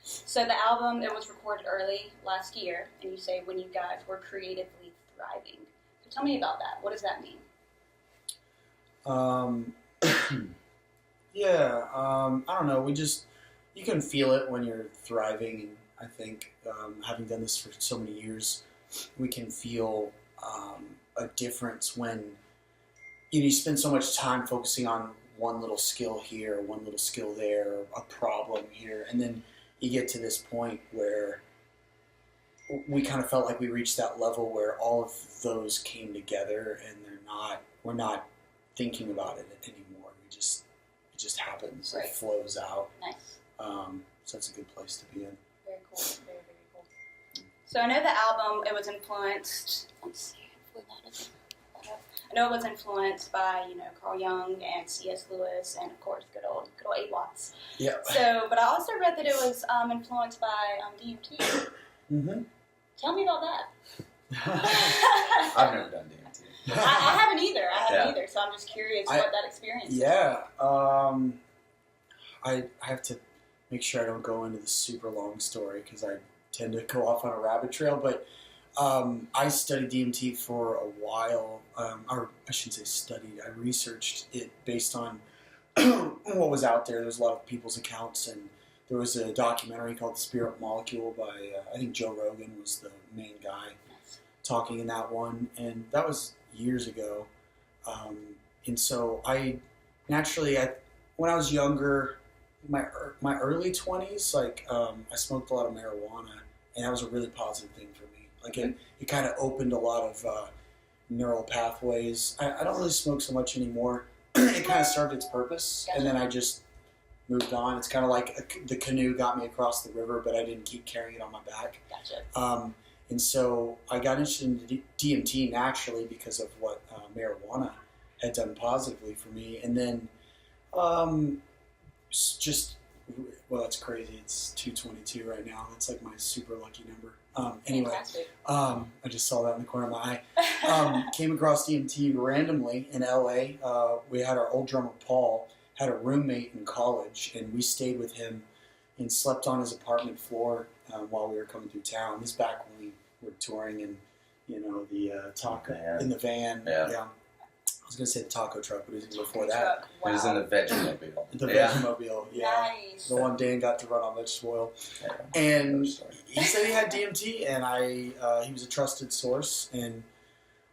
So the album, it was recorded early last year, and you say when you guys were creatively thriving. So tell me about that. What does that mean? I don't know. You can feel it when you're thriving, and I think having done this for so many years, we can feel a difference when you spend so much time focusing on one little skill here, one little skill there, a problem here, and then you get to this point where we kind of felt like we reached that level where all of those came together, and we're not thinking about it anymore. It just happens. Right. It flows out. Nice. So it's a good place to be in. Very cool. Very, very cool. So I know the album, it was influenced, I know it was influenced by, Carl Jung and C.S. Lewis and, of course, good old A. Watts. Yeah. So, but I also read that it was influenced by DMT. Mm-hmm. Tell me about that. I've never done DMT. I haven't either. So I'm just curious what that experience is. Yeah. I have to make sure I don't go into the super long story because I tend to go off on a rabbit trail. But I studied DMT for a while. Or I shouldn't say studied. I researched it based on what was out there. There was a lot of people's accounts, and there was a documentary called The Spirit Molecule by, I think Joe Rogan was the main guy talking in that one. And that was years ago. And so when I was younger, my early 20s, I smoked a lot of marijuana, and that was a really positive thing for me. Like it kind of opened a lot of neural pathways. I don't really smoke so much anymore. It kind of served its purpose, and then I just moved on. It's kind of like the canoe got me across the river, but I didn't keep carrying it on my back. Gotcha. And so I got interested in DMT naturally because of what marijuana had done positively for me. And then it's crazy. It's 222 right now. That's like my super lucky number. Anyway, I just saw that in the corner of my eye. Came across DMT randomly in LA. We had our old drummer Paul had a roommate in college, and we stayed with him and slept on his apartment floor while we were coming through town. This is back when we were touring in, the taco in the van. Yeah. I was going to say the taco truck, but it was even before that. Wow. It was in the Vegemobile. The Vegemobile, yeah. Nice. The one Dan got to run on vegetable oil. Yeah. And he said he had DMT, and he was a trusted source, and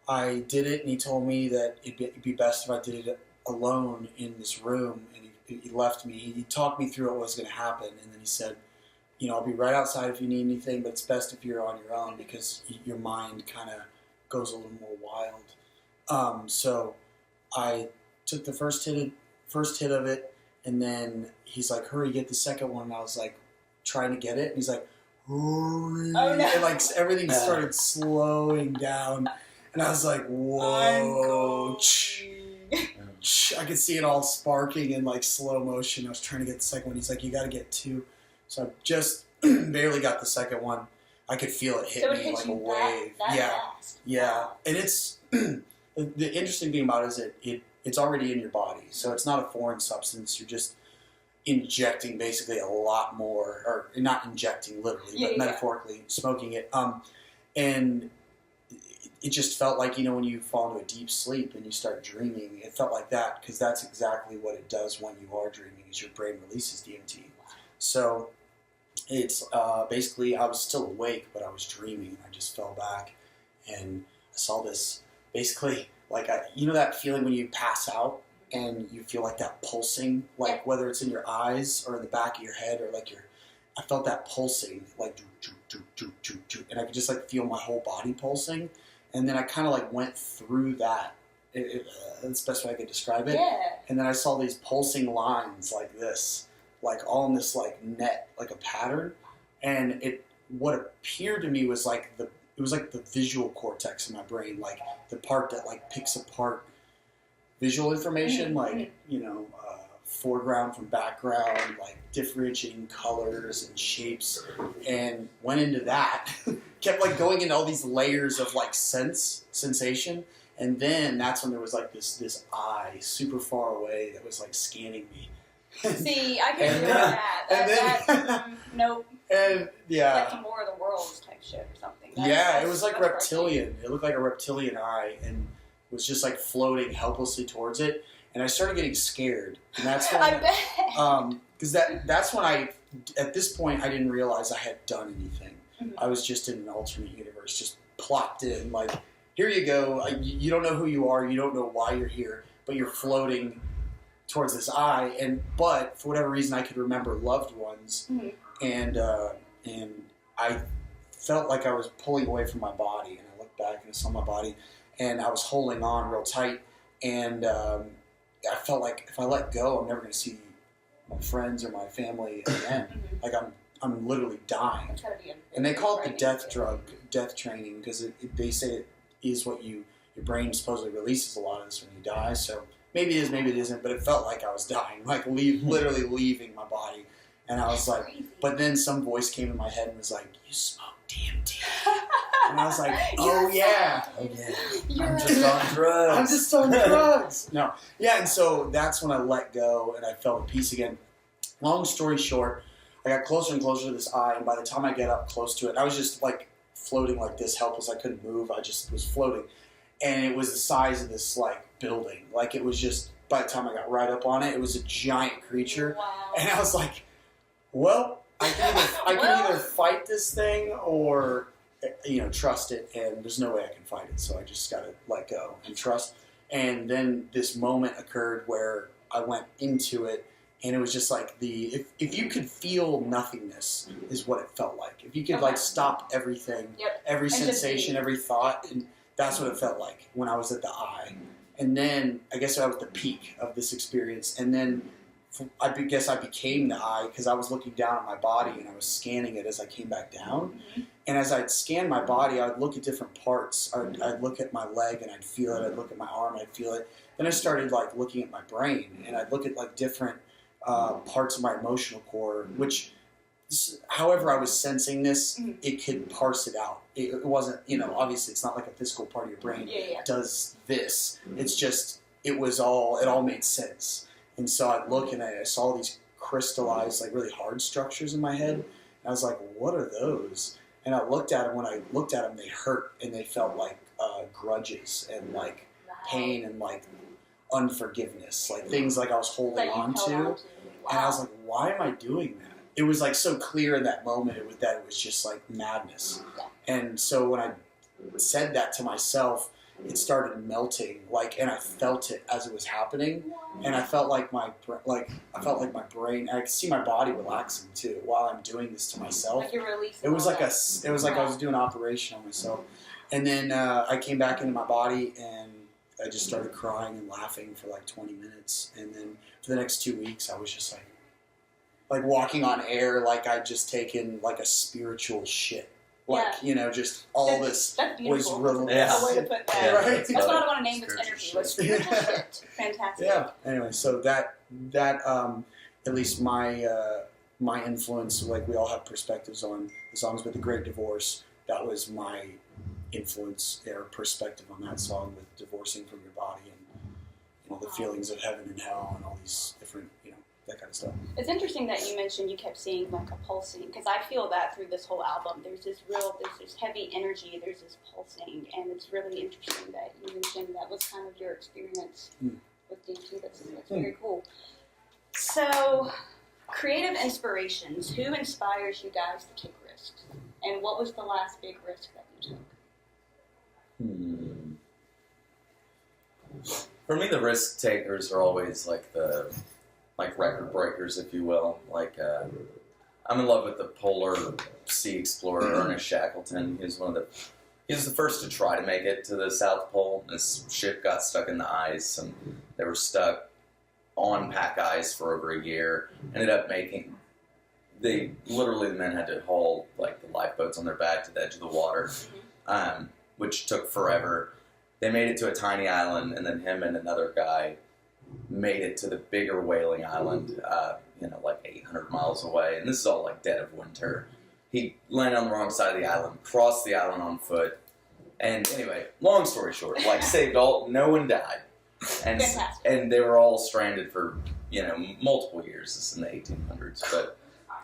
I did it, and he told me that it'd be best if I did it alone in this room, and he left me. He talked me through what was going to happen, and then he said, I'll be right outside if you need anything, but it's best if you're on your own because your mind kind of goes a little more wild. So I took the first hit of it, and then he's like, "Hurry, get the second one." And I was like, trying to get it, and he's like, "Hurry!" Oh, no. And everything started slowing down, and I was like, "Whoa!" I could see it all sparking in slow motion. I was trying to get the second one. He's like, "You got to get two." So I just barely got the second one. I could feel it hit me like a wave. Fast. Yeah, and it's the interesting thing about it is it's already in your body, so it's not a foreign substance. You're just injecting basically a lot more, or not injecting literally, but metaphorically smoking it. And it just felt like, when you fall into a deep sleep and you start dreaming, it felt like that, because that's exactly what it does when you are dreaming, is your brain releases DMT. So it's basically, I was still awake, but I was dreaming. I just fell back, and I saw this, basically, that feeling when you pass out, and you feel like that pulsing, whether it's in your eyes or in the back of your head, or I felt that pulsing, and I could just feel my whole body pulsing, and then I kind of went through that. That's the best way I could describe it. Yeah. And then I saw these pulsing lines like this, all in this net, like a pattern, and what appeared to me was it was the visual cortex in my brain, the part that picks apart visual information, foreground from background, differentiating colors and shapes, and went into that. Kept going into all these layers of sensation, and then that's when there was this eye super far away that was scanning me. See, I can feel that. Nope. And yeah. Like some more of the worlds type shit or something. It was like that's reptilian. It looked like a reptilian eye and was just like floating helplessly towards it. And I started getting scared. And that's when I bet. Because that's when at this point, I didn't realize I had done anything. Mm-hmm. I was just in an alternate universe, just plopped in. Like, here you go. You don't know who you are. You don't know why you're here, but you're floating towards this eye. But for whatever reason, I could remember loved ones, Mm-hmm. and I felt like I was pulling away from my body. And I looked back and I saw my body, and I was holding on real tight. And I felt like if I let go, I'm never going to see my friends or my family again. Mm-hmm. Like I'm literally dying. It's gotta be And they call it the death training, because they say it is what your brain supposedly releases a lot of this when you die. So maybe it is, maybe it isn't, but it felt like I was dying, like literally leaving my body. And I was like, crazy. but then some voice came in my head and was like, "You smoke DMT." And I was like, "Oh yeah, I'm just on drugs. I'm just on drugs." No, yeah, and so that's when I let go and I felt at peace again. Long story short, I got closer and closer to this eye, and by the time I get up close to it, I was just like floating like this, helpless. I couldn't move. I just was floating, and it was the size of this like building. Like it was just. By the time I got right up on it, it was a giant creature, Wow. and I was like, "Well, I can either fight this thing or trust it, and there's no way I can fight it. So I just got to let go and trust." And then this moment occurred where I went into it. And it was just like if you could feel nothingness is what it felt like. If you could like stop everything, every sensation, every thought, and that's what it felt like when I was at the eye. And then I guess I was the peak of this experience. And then I guess I became the eye because I was looking down at my body and I was scanning it as I came back down. Mm-hmm. And as I'd scan my body, I'd look at different parts. I'd look at my leg and I'd feel it. I'd look at my arm and I'd feel it. Then I started like looking at my brain and I'd look at like different parts of my emotional core, which, however I was sensing this, it could parse it out. It wasn't, obviously it's not like a physical part of your brain does this. It's just, it all made sense. And so I'd look and I saw these crystallized, like really hard structures in my head. And I was like, what are those? And I looked at them. When I looked at them, they hurt and they felt like grudges and like pain and like unforgiveness, like things like I was holding on to. Wow. And I was like, why am I doing that? It was like so clear in that moment it was just like madness. And so when I said that to myself, it started melting, and I felt it as it was happening, and I felt like my brain. I could see my body relaxing too while I'm doing this to myself. Like you're releasing. It was like I was doing an operation on myself, and then I came back into my body and I just started crying and laughing for like 20 minutes, and then for the next 2 weeks I was just like walking on air, like I'd just taken like a spiritual shit. Just all this was real. That's a way to put that. Yeah, right? That's what I want to name this interview. Was spiritual shit. Fantastic. Yeah. Anyway, so that at least my influence, like we all have perspectives on the songs, but The Great Divorce, that was my influence or perspective on that song, with divorcing from your body and the feelings of heaven and hell and all these different that kind of stuff. It's interesting that you mentioned you kept seeing like a pulsing, because I feel that through this whole album. There's this heavy energy, there's this pulsing, and it's really interesting that you mentioned that was kind of your experience with DT. That's very cool. So, creative inspirations. Who inspires you guys to take risks? And what was the last big risk that you took? For me, the risk takers are always like the record breakers, if you will. I'm in love with the polar sea explorer Ernest Shackleton. He was the first to try to make it to the South Pole. His ship got stuck in the ice, and they were stuck on pack ice for over a year. The men had to haul like the lifeboats on their back to the edge of the water, which took forever. They made it to a tiny island, and then him and another guy made it to the bigger whaling island, like 800 miles away. And this is all like dead of winter. He landed on the wrong side of the island, crossed the island on foot. And anyway, long story short, saved no one died. And they were all stranded for, multiple years. This is in the 1800s. But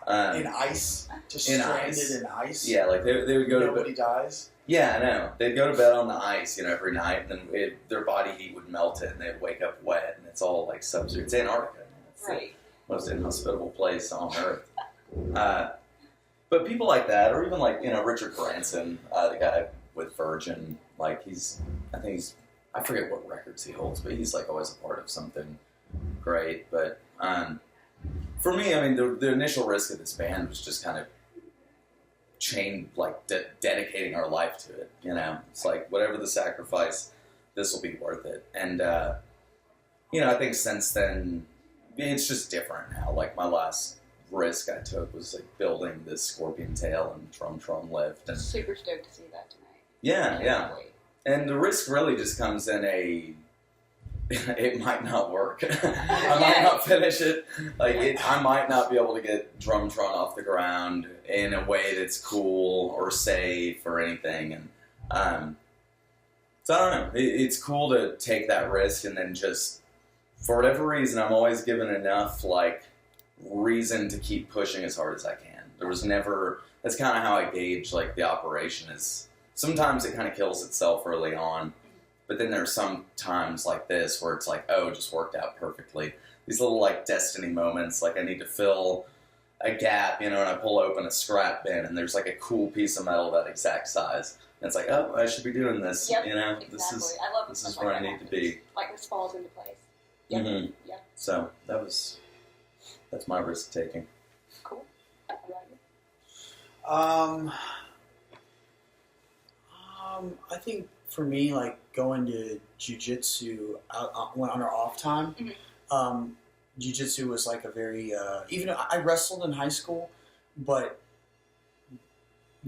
In ice? Just in stranded ice. in ice? Yeah, like they would go Nobody dies? Yeah, I know. They'd go to bed on the ice, every night, and then their body heat would melt it, and they'd wake up wet, and it's all like sub-zero. It's Antarctica. It's Right. the most inhospitable place on Earth. But people like that, or even like Richard Branson, the guy with Virgin, like I forget what records he holds, but he's like always a part of something great. But for me, I mean, the initial risk of this band was just kind of dedicating our life to it. It's like whatever the sacrifice, this will be worth it. And I think since then, it's just different now. Like my last risk I took was like building this Scorpion Tail and Trum Lift, and Super stoked to see that tonight. yeah. And the risk really just comes in it might not work. I might not finish it. I might not be able to get Drumtron off the ground in a way that's cool or safe or anything. And so I don't know. It's cool to take that risk, and then just for whatever reason, I'm always given enough reason to keep pushing as hard as I can. There was never. That's kind of how I gauge the operation is. Sometimes it kind of kills itself early on. But then there's some times like this where it's it just worked out perfectly. These little destiny moments, I need to fill a gap, and I pull open a scrap bin and there's a cool piece of metal that exact size. And it's oh, I should be doing this. Yep, This exactly. is I love this stuff is where I that need happens. to be. This falls into place. Yep. Mm-hmm. Yep. So that's my risk taking. Cool. What about you? I think for me, going to jiu-jitsu on our off time, jiu-jitsu was a very, even I wrestled in high school, but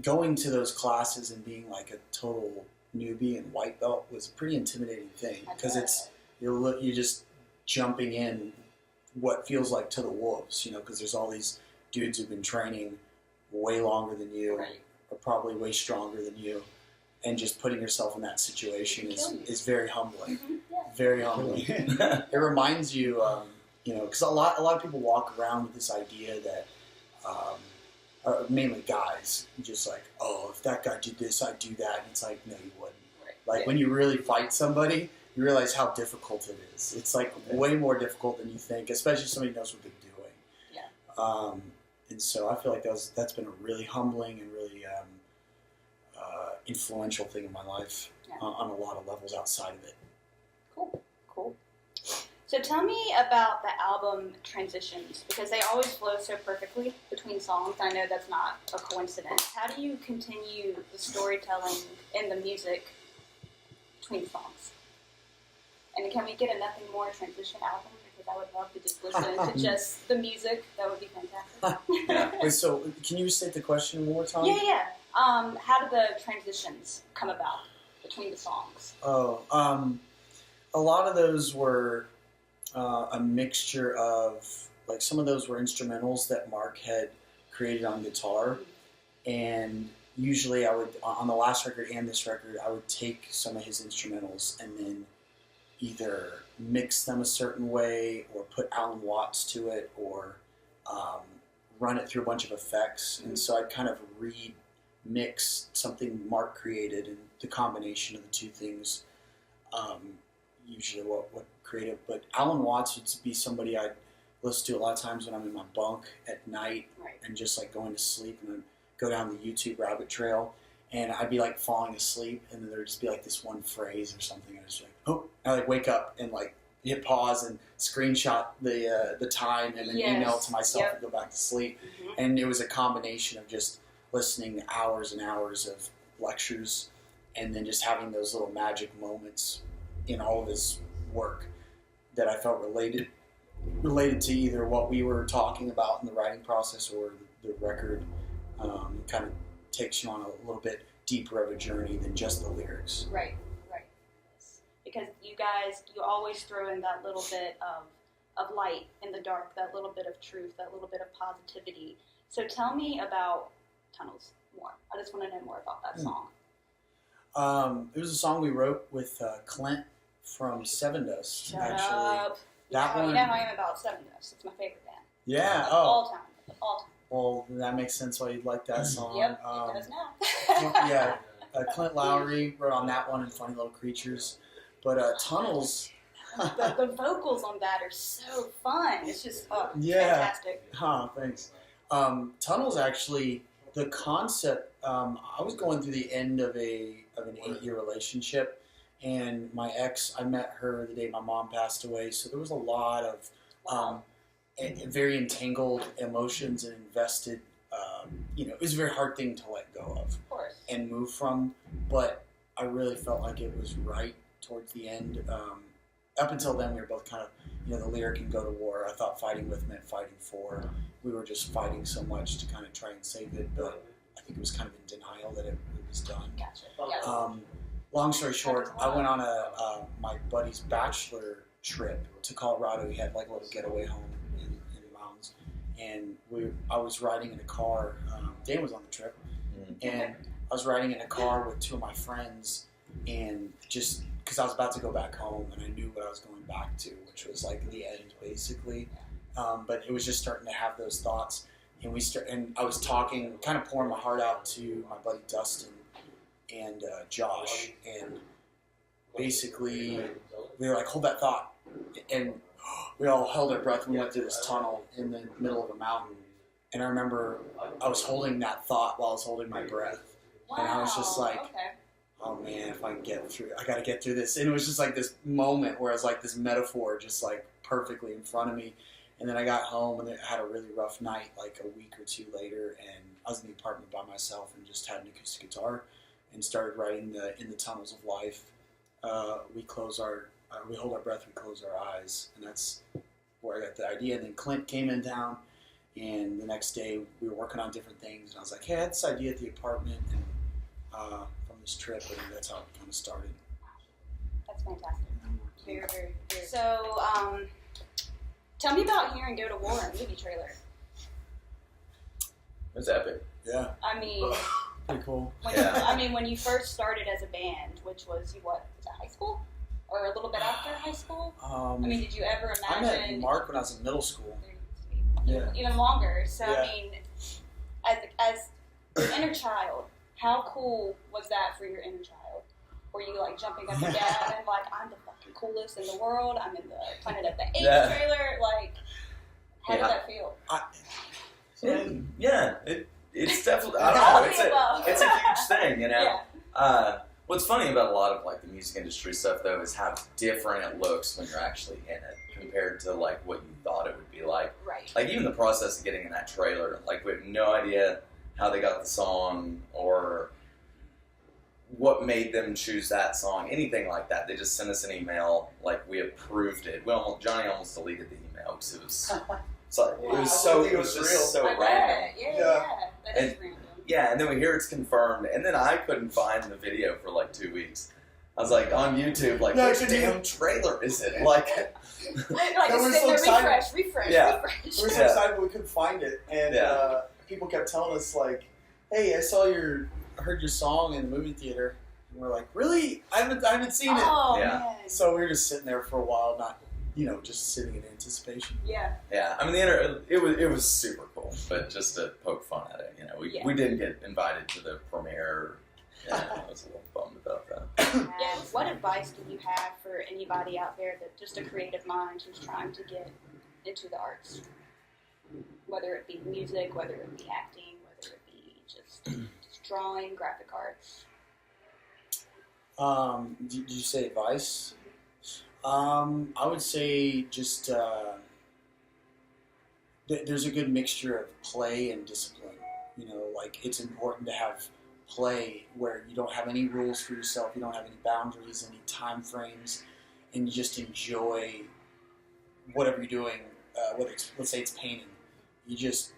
going to those classes and being a total newbie and white belt was a pretty intimidating thing, because you're just jumping in what feels like to the wolves, because there's all these dudes who've been training way longer than you, Right. or probably way stronger than you. And just putting yourself in that situation is very humbling. Mm-hmm. Yeah. Very humbling. It reminds you, because a lot of people walk around with this idea that, mainly guys, just if that guy did this, I'd do that. And it's no, you wouldn't. Right. When you really fight somebody, you realize how difficult it is. It's way more difficult than you think, especially if somebody knows what they're doing. Yeah. And so I feel that's been a really humbling and really influential thing in my life on a lot of levels outside of it. Cool. So tell me about the album transitions, because they always flow so perfectly between songs. I know that's not a coincidence. How do you continue the storytelling and the music between songs? And can we get a Nothing More transition album? Because I would love to just listen to just the music. That would be fantastic. Yeah. Wait, so can you restate the question one more time? Yeah. How do the transitions come about between the songs? A lot of those were a mixture of, some of those were instrumentals that Mark had created on guitar, and usually I would, on the last record and this record, I would take some of his instrumentals and then either mix them a certain way or put Alan Watts to it, or run it through a bunch of effects. And so I'd kind of remix something Mark created, and the combination of the two things usually what creative. But Alan Watts would be somebody I'd listen to a lot of times when I'm in my bunk at night, Right. and just going to sleep, and I'd go down the YouTube rabbit trail, and I'd be falling asleep, and then there'd just be this one phrase or something, and I was oh, I wake up and hit pause and screenshot the time and then email it to myself and go back to sleep. Mm-hmm. And it was a combination of just listening to hours and hours of lectures, and then just having those little magic moments in all of his work that I felt related to either what we were talking about in the writing process or the record. Kind of takes you on a little bit deeper of a journey than just the lyrics. Right. Because you guys, you always throw in that little bit of light in the dark, that little bit of truth, that little bit of positivity. So tell me about Tunnels more. I just want to know more about that song. It was a song we wrote with Clint from Seven Dust. Shut actually. up. That one. You know how I am about Seven Dust. It's my favorite band. Yeah. All time. Well, that makes sense why you'd like that song. Yep, it does now. Yeah, Clint Lowry wrote on that one and Funny Little Creatures. But Tunnels... the vocals on that are so fun. It's just fantastic. Thanks. Tunnels actually, the concept, I was going through the end of an 8-year relationship, and my ex, I met her the day my mom passed away, so there was a lot of very entangled emotions and invested, it was a very hard thing to let go of and move from, but I really felt like it was right towards the end. Up until then, we were both kind of, the lyric can go to war. I thought fighting with meant fighting for. We were just fighting so much to kind of try and save it, but I think it was kind of in denial that it was done. Gotcha. Long story short, I went on my buddy's bachelor trip to Colorado. He had like a little getaway home in the mountains, and I was riding in a car. Dan was on the trip, and I was riding in a car with 2 of my friends, and just because I was about to go back home, and I knew what I was going back to, which was like the end, basically. But it was just starting to have those thoughts, and I was talking, kind of pouring my heart out to my buddy Dustin and Josh, and basically we were like, hold that thought, and we all held our breath. We went through this tunnel in the middle of a mountain, and I remember I was holding that thought while I was holding my breath, and I was just like, oh man, if I can get through, I got to get through this. And it was just like this moment where I was like this metaphor just like perfectly in front of me. And then I got home and I had a really rough night like a week or 2 later, and I was in the apartment by myself and just had an acoustic guitar and started writing In the Tunnels of Life. We hold our breath, we close our eyes, and that's where I got the idea. And then Clint came in town, and the next day we were working on different things, and I was like, hey, I had this idea at the apartment, and this trip, and that's how it kind of started. That's fantastic. Very, very, very. So, tell me about hearing "Go to War" in movie trailer. It was epic. Yeah. I mean, pretty cool. When you first started as a band, which was was it high school, or a little bit after high school? Did you ever imagine? I met Mark when I was in middle school. Even longer. So, yeah. as an inner child, how cool was that for your inner child? Were you like jumping up and down and like, I'm the fucking coolest in the world, I'm in the Planet of the Apes trailer? Like, how did that feel? It's definitely, I don't know, it's a huge thing, Yeah. What's funny about a lot of like the music industry stuff though is how different it looks when you're actually in it compared to like what you thought it would be like. Right. Like even the process of getting in that trailer, like we have no idea how they got the song or what made them choose that song, anything like that. They just sent us an email, like we approved it. Johnny almost deleted the email because it was it was just so random. Yeah. That is random. Yeah, and then we hear it's confirmed, and then I couldn't find the video for like 2 weeks. I was like on YouTube, like which damn trailer is it? Like we're so excited. Refresh. We're so excited we couldn't find it, and people kept telling us like, "Hey, I heard your song in the movie theater," and we're like, "Really? I haven't seen it." Oh man! So we were just sitting there for a while, not just sitting in anticipation. Yeah. Yeah, I mean it was super cool, but just to poke fun at it, we didn't get invited to the premiere. Yeah, I was a little bummed about that. Yeah. What advice do you have for anybody out there that just a creative mind who's trying to get into the arts? Whether it be music, whether it be acting, whether it be just drawing, graphic arts. Did you say advice? I would say just there's a good mixture of play and discipline. Like it's important to have play where you don't have any rules for yourself, you don't have any boundaries, any time frames, and you just enjoy whatever you're doing. Whether it's, let's say it's painting, you just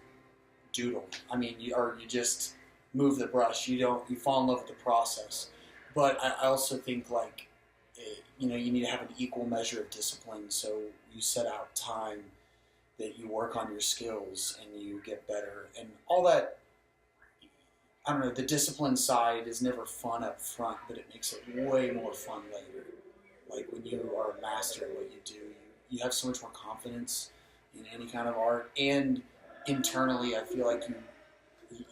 doodle. You just move the brush. You fall in love with the process. But I also think like, you need to have an equal measure of discipline. So you set out time that you work on your skills and you get better and all that. I don't know, the discipline side is never fun up front, but it makes it way more fun later. Like when you are a master at what you do, you have so much more confidence in any kind of art, and internally, I feel like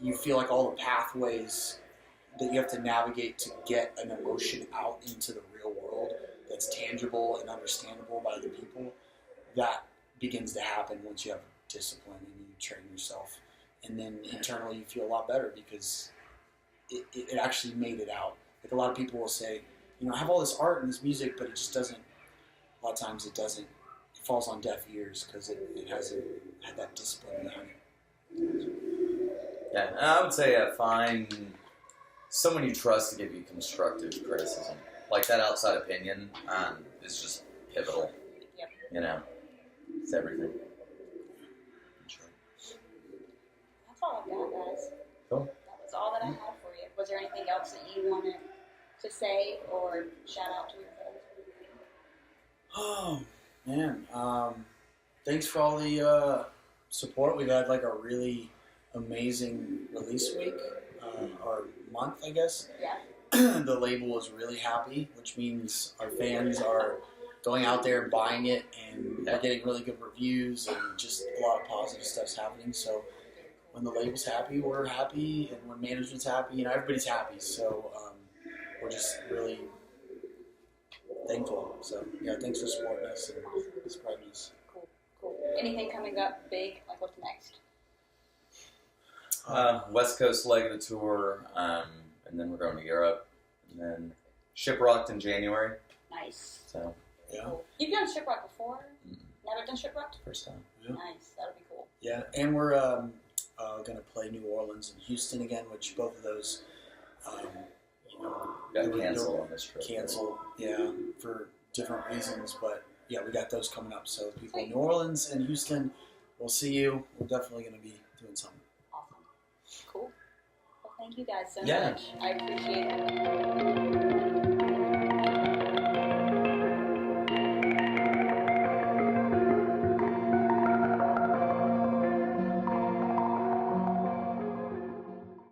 you feel like all the pathways that you have to navigate to get an emotion out into the real world that's tangible and understandable by other people, that begins to happen once you have discipline and you train yourself. And then internally you feel a lot better because it actually made it out. Like a lot of people will say, I have all this art and this music, but it just doesn't, a lot of times it doesn't, it falls on deaf ears because it hasn't had that discipline behind it. Yeah, and I would say find someone you trust to give you constructive criticism. Like that outside opinion is just pivotal. Yep. It's everything. That's all I've got, guys. Cool. That was all that I had for you. Was there anything else that you wanted to say or shout out to your friends? Oh, man. Thanks for all the support. We've had like a really amazing release week, or month, I guess. Yeah. The label was really happy, which means our fans are going out there and buying it, and we're getting really good reviews, and just a lot of positive stuff's happening. So when the label's happy, we're happy, and when management's happy, everybody's happy. So we're just really thankful. So yeah, thanks for supporting us and spreading us. Cool. Anything coming up big? Like what's next? West Coast leg of the tour, and then we're going to Europe, and then Shiprocked in January. Nice. So Yeah. Cool. You've done Shipwreck before? Mm-mm. Never done Shipwrecked? First time. Yeah. Nice. That'll be cool. Yeah, and we're going to play New Orleans and Houston again, which both of those, Got canceled on this trip. Canceled, yeah, for different reasons. But yeah, we got those coming up. So people in New Orleans and Houston, we'll see you. We're definitely going to be doing something. Awesome. Cool. Well, thank you guys so Yeah. much. I appreciate it.